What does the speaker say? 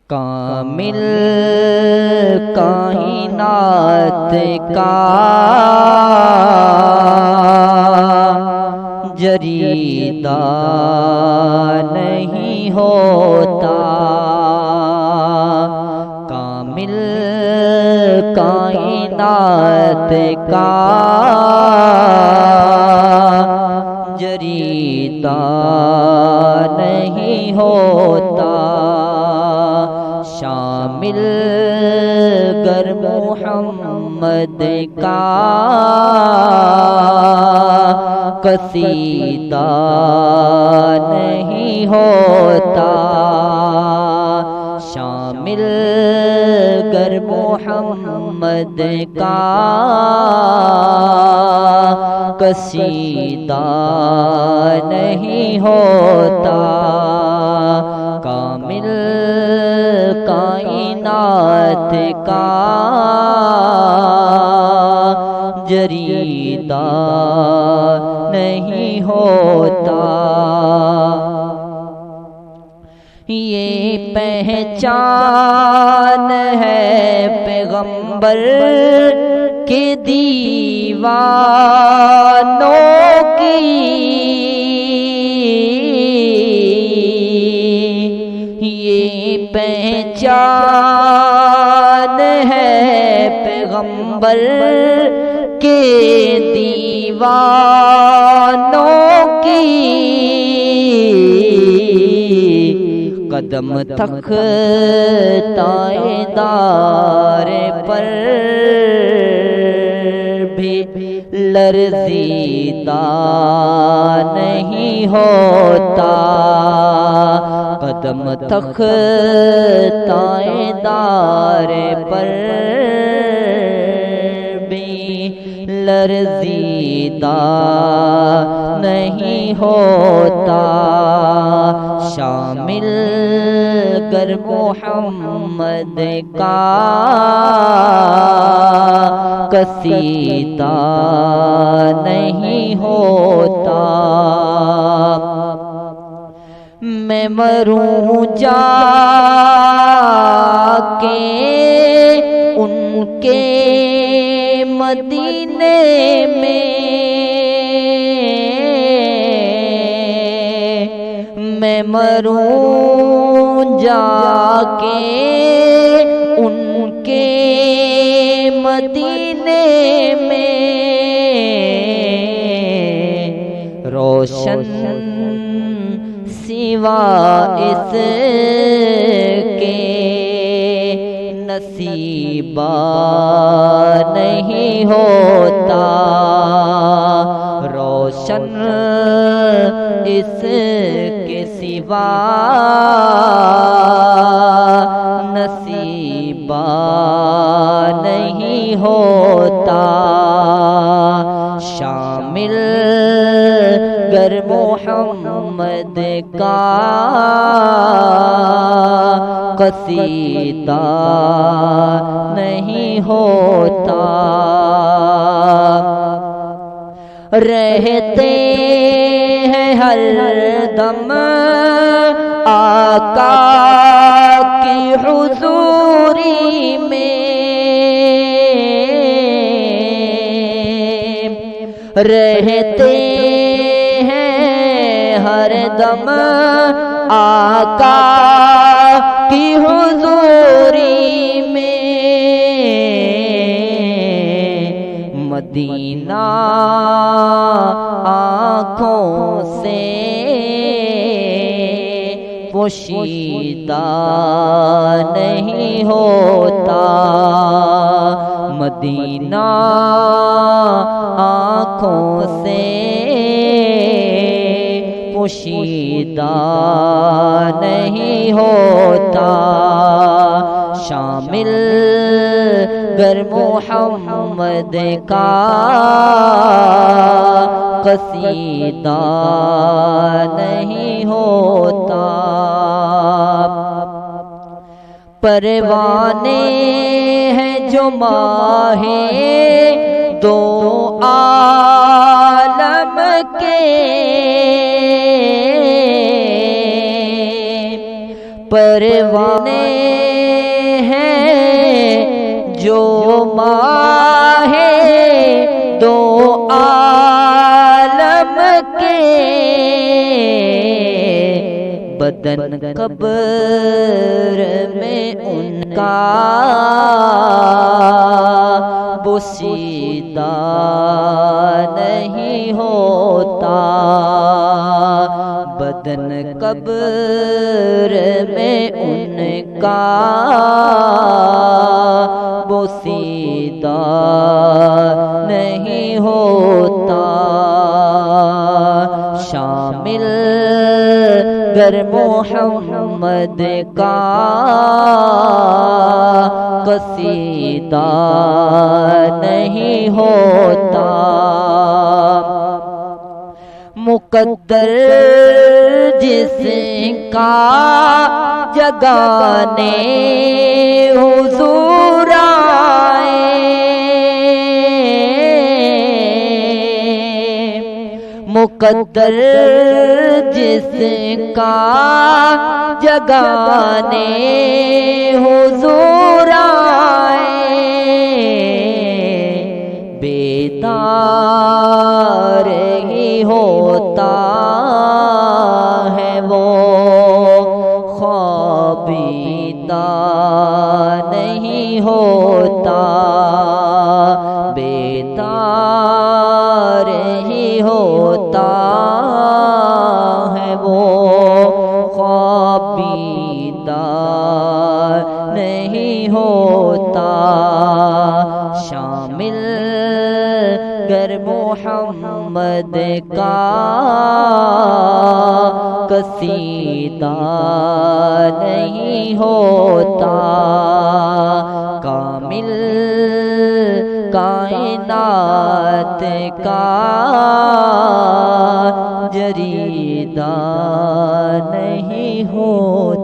کامل کائنات کا جریدہ نہیں ہوتا، کامل کائنات کا جریدہ نہیں ہوتا، شامل گر محمد کا قصیدہ نہیں ہوتا، شامل گر محمد کا قصیدہ نہیں ہوتا، کامل کائنات کا جریدہ نہیں ہوتا۔ یہ پہچان ہے پیغمبر کے دیوانوں کی، یہ پہچان ہے پیغمبر کے دیوانوں کی، قدم تک تائیدار پر بھی لرزیدہ نہیں ہوتا، قدم تک تائیدار پر بھی لرزیدہ نہیں ہوتا، شامل گر محمد کا قصیدہ نہیں ہوتا، میں مروں جا کے ان کے مدینے میں، میں مروں جا کے ان کے مدینے میں، روشن سوا اس کے نصیبہ نہیں ہوتا، روشن اس کے سوا نصیبہ نہیں ہوتا، شامل گر محمد کا قصیدہ نہیں ہوتا، رہتے ہیں ہر دم آقا کی حضوری میں، رہتے ہیں ہر دم آقا کی حضوری میں، مدینہ آنکھوں سے پوشیدہ نہیں ہوتا، مدینہ آنکھوں سے پوشیدہ نہیں ہوتا، شامل گر محمد کا قصیدہ نہیں ہوتا، پروانے ہیں جو ماہ دو عالم کے، پروانے ہیں جو ماہ دو عالم کے، بدن قبر میں ان کا بوسیدہ نہیں ہوتا، بدن قبر میں ان کا بوسیدہ نہیں ہوتا۔ شامل گر محمد کا قصیدہ نہیں ہوتا، مقدر جس کا جگانے حضور آئے، مقدر جس کا جگانے حضور آئے، بیدار ہی ہوتا ہے وہ، خوابیدہ نہیں ہوتا، بیدار ہی ہوتا ہے وہ، خوابیدہ نہیں ہوتا۔ شامل گر محمد کا قصیدہ نہیں ہوتا، کامل کائنات کا جریدہ نہیں ہوتا۔